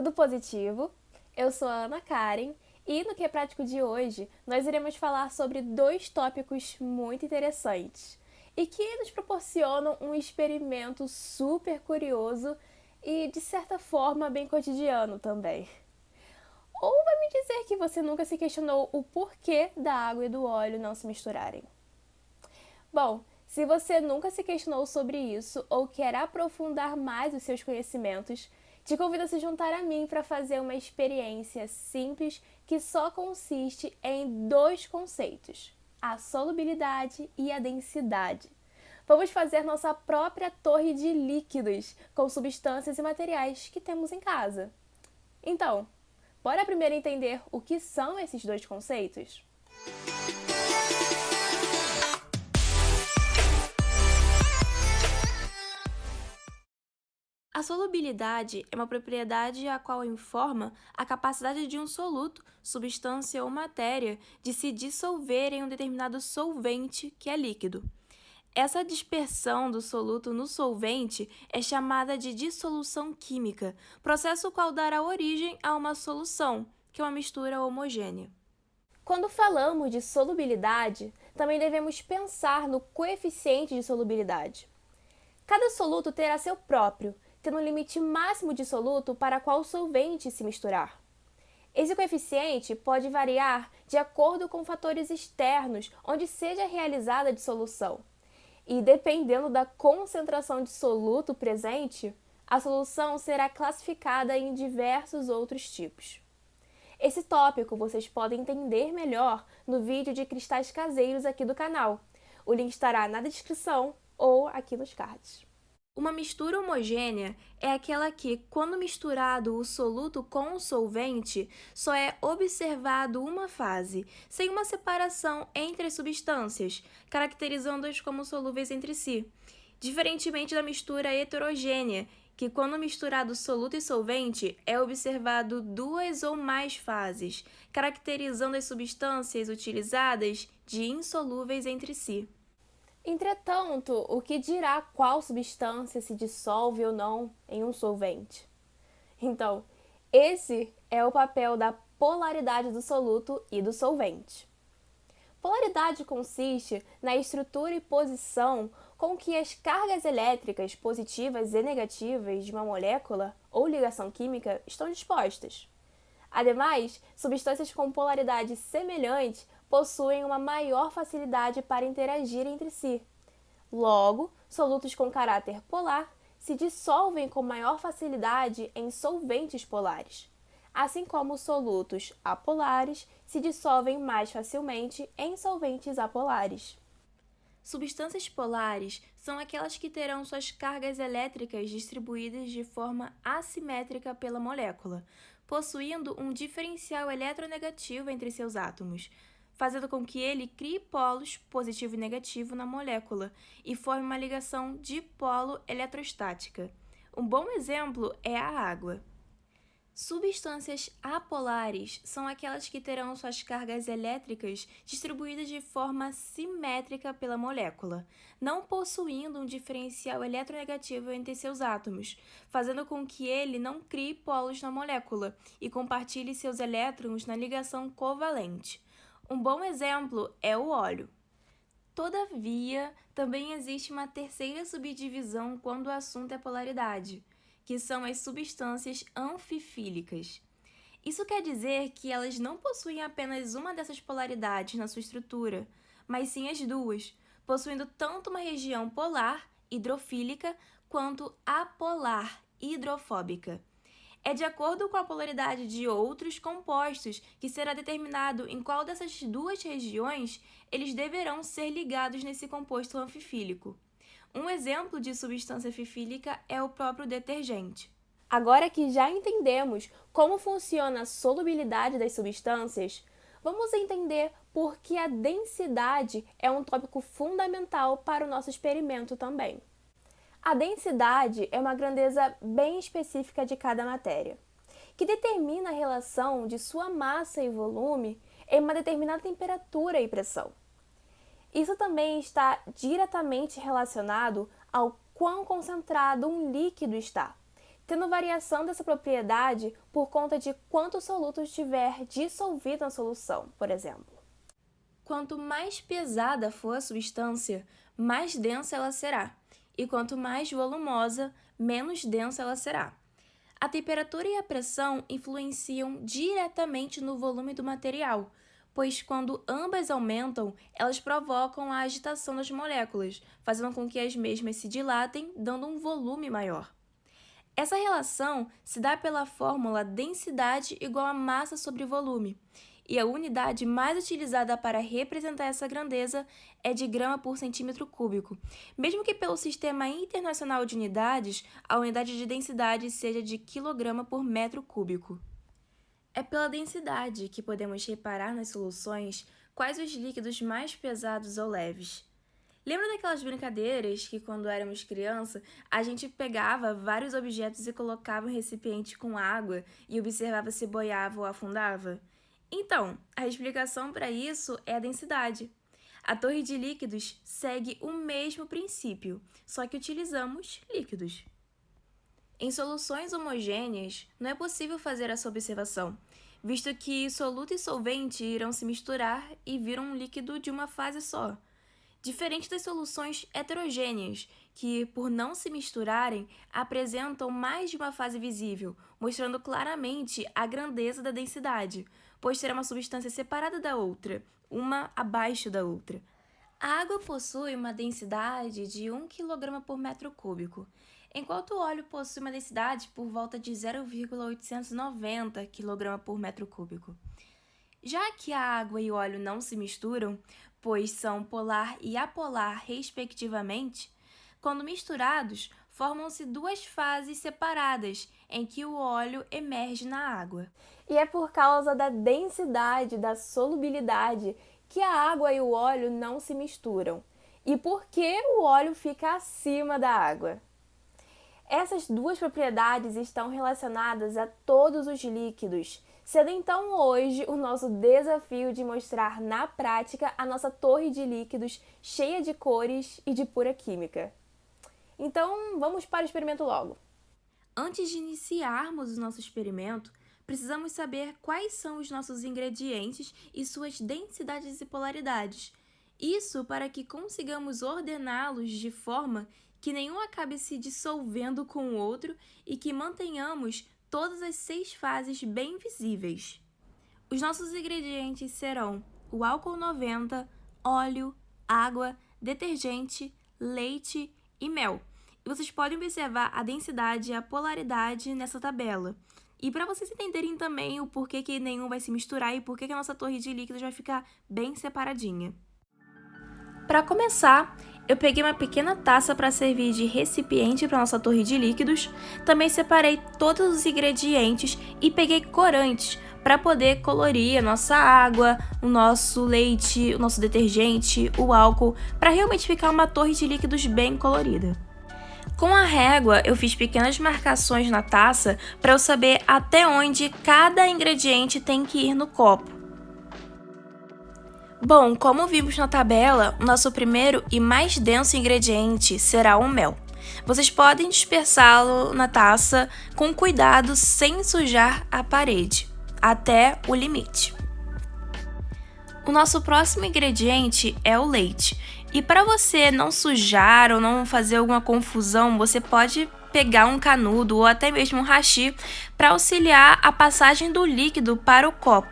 tudo positivo? Eu sou a Ana Karen e no Que é Prático de hoje nós iremos falar sobre dois tópicos muito interessantes e que nos proporcionam um experimento super curioso e, de certa forma, bem cotidiano também. Ou vai me dizer que você nunca se questionou o porquê da água e do óleo não se misturarem? Bom, se você nunca se questionou sobre isso ou quer aprofundar mais os seus conhecimentos, te convido a se juntar a mim para fazer uma experiência simples que só consiste em dois conceitos: a solubilidade e a densidade. Vamos fazer nossa própria torre de líquidos com substâncias e materiais que temos em casa. Então, bora primeiro entender o que são esses dois conceitos? A solubilidade é uma propriedade a qual informa a capacidade de um soluto, substância ou matéria de se dissolver em um determinado solvente que é líquido. Essa dispersão do soluto no solvente é chamada de dissolução química, processo qual dará origem a uma solução, que é uma mistura homogênea. Quando falamos de solubilidade, também devemos pensar no coeficiente de solubilidade. Cada soluto terá seu próprio, tendo um limite máximo de soluto para qual solvente se misturar. Esse coeficiente pode variar de acordo com fatores externos onde seja realizada a dissolução. E dependendo da concentração de soluto presente, a solução será classificada em diversos outros tipos. Esse tópico vocês podem entender melhor no vídeo de cristais caseiros aqui do canal. O link estará na descrição ou aqui nos cards. Uma mistura homogênea é aquela que, quando misturado o soluto com o solvente, só é observado uma fase, sem uma separação entre as substâncias, caracterizando-as como solúveis entre si. Diferentemente da mistura heterogênea, que, quando misturado soluto e solvente, é observado duas ou mais fases, caracterizando as substâncias utilizadas de insolúveis entre si. Entretanto, o que dirá qual substância se dissolve ou não em um solvente? Então, esse é o papel da polaridade do soluto e do solvente. Polaridade consiste na estrutura e posição com que as cargas elétricas positivas e negativas de uma molécula ou ligação química estão dispostas. Ademais, substâncias com polaridade semelhante possuem uma maior facilidade para interagir entre si. Logo, solutos com caráter polar se dissolvem com maior facilidade em solventes polares, assim como solutos apolares se dissolvem mais facilmente em solventes apolares. Substâncias polares são aquelas que terão suas cargas elétricas distribuídas de forma assimétrica pela molécula, possuindo um diferencial eletronegativo entre seus átomos, fazendo com que ele crie polos positivo e negativo na molécula e forme uma ligação dipolo eletrostática. Um bom exemplo é a água. Substâncias apolares são aquelas que terão suas cargas elétricas distribuídas de forma simétrica pela molécula, não possuindo um diferencial eletronegativo entre seus átomos, fazendo com que ele não crie polos na molécula e compartilhe seus elétrons na ligação covalente. Um bom exemplo é o óleo. Todavia, também existe uma terceira subdivisão quando o assunto é polaridade, que são as substâncias anfifílicas. Isso quer dizer que elas não possuem apenas uma dessas polaridades na sua estrutura, mas sim as duas, possuindo tanto uma região polar, hidrofílica, quanto apolar, hidrofóbica. É de acordo com a polaridade de outros compostos que será determinado em qual dessas duas regiões eles deverão ser ligados nesse composto anfifílico. Um exemplo de substância anfifílica é o próprio detergente. Agora que já entendemos como funciona a solubilidade das substâncias, vamos entender por que a densidade é um tópico fundamental para o nosso experimento também. A densidade é uma grandeza bem específica de cada matéria, que determina a relação de sua massa e volume em uma determinada temperatura e pressão. Isso também está diretamente relacionado ao quão concentrado um líquido está, tendo variação dessa propriedade por conta de quanto soluto estiver dissolvido na solução, por exemplo. Quanto mais pesada for a substância, mais densa ela será, e quanto mais volumosa, menos densa ela será. A temperatura e a pressão influenciam diretamente no volume do material, pois quando ambas aumentam, elas provocam a agitação das moléculas, fazendo com que as mesmas se dilatem, dando um volume maior. Essa relação se dá pela fórmula densidade igual a massa sobre volume, e a unidade mais utilizada para representar essa grandeza é de grama por centímetro cúbico, mesmo que pelo Sistema Internacional de Unidades, a unidade de densidade seja de quilograma por metro cúbico. É pela densidade que podemos reparar nas soluções quais os líquidos mais pesados ou leves. Lembra daquelas brincadeiras que, quando éramos criança, a gente pegava vários objetos e colocava em um recipiente com água e observava se boiava ou afundava? Então, a explicação para isso é a densidade. A torre de líquidos segue o mesmo princípio, só que utilizamos líquidos. Em soluções homogêneas, não é possível fazer essa observação, visto que soluto e solvente irão se misturar e viram um líquido de uma fase só. Diferente das soluções heterogêneas, que, por não se misturarem, apresentam mais de uma fase visível, mostrando claramente a grandeza da densidade, pois será uma substância separada da outra, uma abaixo da outra. A água possui uma densidade de 1 kg por metro cúbico, enquanto o óleo possui uma densidade por volta de 0,890 kg por metro cúbico. Já que a água e o óleo não se misturam, pois são polar e apolar respectivamente, quando misturados, formam-se duas fases separadas em que o óleo emerge na água. E é por causa da densidade, da solubilidade, que a água e o óleo não se misturam. E por que o óleo fica acima da água? Essas duas propriedades estão relacionadas a todos os líquidos, sendo então hoje o nosso desafio de mostrar na prática a nossa torre de líquidos cheia de cores e de pura química. Então, vamos para o experimento logo. Antes de iniciarmos o nosso experimento, precisamos saber quais são os nossos ingredientes e suas densidades e polaridades. Isso para que consigamos ordená-los de forma que nenhum acabe se dissolvendo com o outro e que mantenhamos todas as 6 fases bem visíveis. Os nossos ingredientes serão o álcool 90, óleo, água, detergente, leite e mel. E vocês podem observar a densidade e a polaridade nessa tabela. E para vocês entenderem também o porquê que nenhum vai se misturar e porquê que a nossa torre de líquidos vai ficar bem separadinha. Para começar, eu peguei uma pequena taça para servir de recipiente para nossa torre de líquidos. Também separei todos os ingredientes e peguei corantes para poder colorir a nossa água, o nosso leite, o nosso detergente, o álcool, para realmente ficar uma torre de líquidos bem colorida. Com a régua, eu fiz pequenas marcações na taça para eu saber até onde cada ingrediente tem que ir no copo. Bom, como vimos na tabela, o nosso primeiro e mais denso ingrediente será o mel. Vocês podem dispersá-lo na taça com cuidado sem sujar a parede, até o limite. O nosso próximo ingrediente é o leite. E para você não sujar ou não fazer alguma confusão, você pode pegar um canudo ou até mesmo um hashi para auxiliar a passagem do líquido para o copo,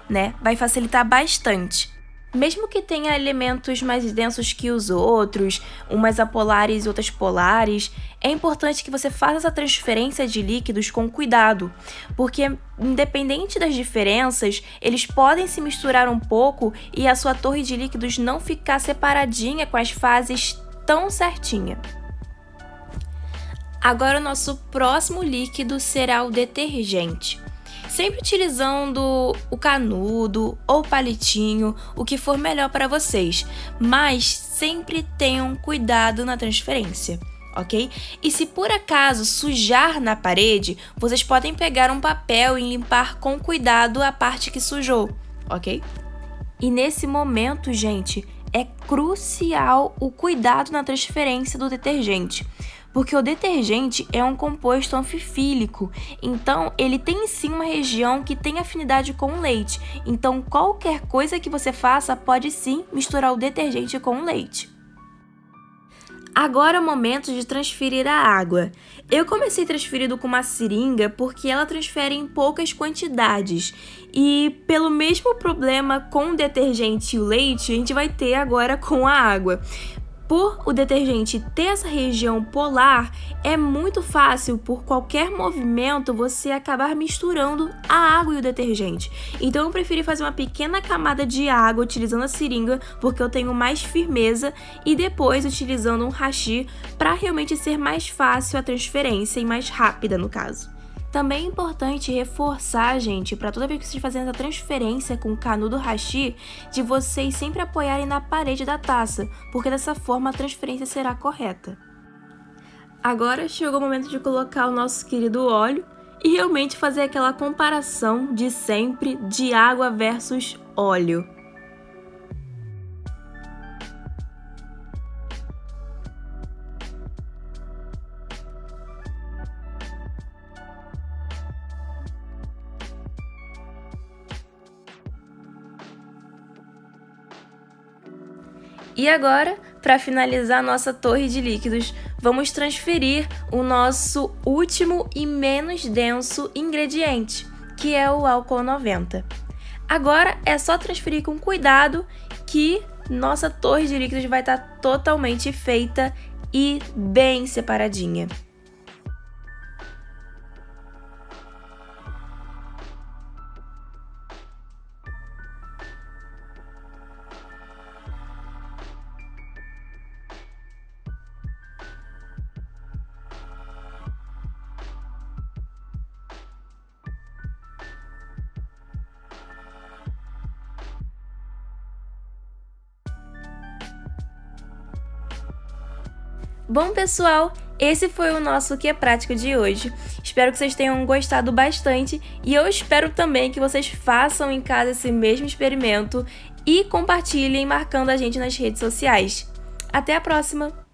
né? Vai facilitar bastante. Mesmo que tenha elementos mais densos que os outros, umas apolares e outras polares, é importante que você faça essa transferência de líquidos com cuidado, porque independente das diferenças, eles podem se misturar um pouco e a sua torre de líquidos não ficar separadinha com as fases tão certinha. Agora o nosso próximo líquido será o detergente. Sempre utilizando o canudo ou palitinho, o que for melhor para vocês, mas sempre tenham cuidado na transferência, ok? E se por acaso sujar na parede, vocês podem pegar um papel e limpar com cuidado a parte que sujou, ok? E nesse momento, gente, é crucial o cuidado na transferência do detergente, Porque o detergente é um composto anfifílico, então ele tem sim uma região que tem afinidade com o leite. Então qualquer coisa que você faça pode sim misturar o detergente com o leite. Agora é o momento de transferir a água. Eu comecei transferindo com uma seringa porque ela transfere em poucas quantidades. E pelo mesmo problema com o detergente e o leite, a gente vai ter agora com a água. Por o detergente ter essa região polar, é muito fácil, por qualquer movimento, você acabar misturando a água e o detergente. Então eu preferi fazer uma pequena camada de água utilizando a seringa, porque eu tenho mais firmeza, e depois utilizando um hashi para realmente ser mais fácil a transferência e mais rápida no caso. Também é importante reforçar, gente, para toda vez que vocês fazerem essa transferência com o canudo hashi, de vocês sempre apoiarem na parede da taça, porque dessa forma a transferência será correta. Agora chegou o momento de colocar o nosso querido óleo e realmente fazer aquela comparação de sempre de água versus óleo. E agora, para finalizar nossa torre de líquidos, vamos transferir o nosso último e menos denso ingrediente, que é o álcool 90. Agora é só transferir com cuidado que nossa torre de líquidos vai estar totalmente feita e bem separadinha. Bom, pessoal, esse foi o nosso Que é Prático de hoje. Espero que vocês tenham gostado bastante e eu espero também que vocês façam em casa esse mesmo experimento e compartilhem marcando a gente nas redes sociais. Até a próxima!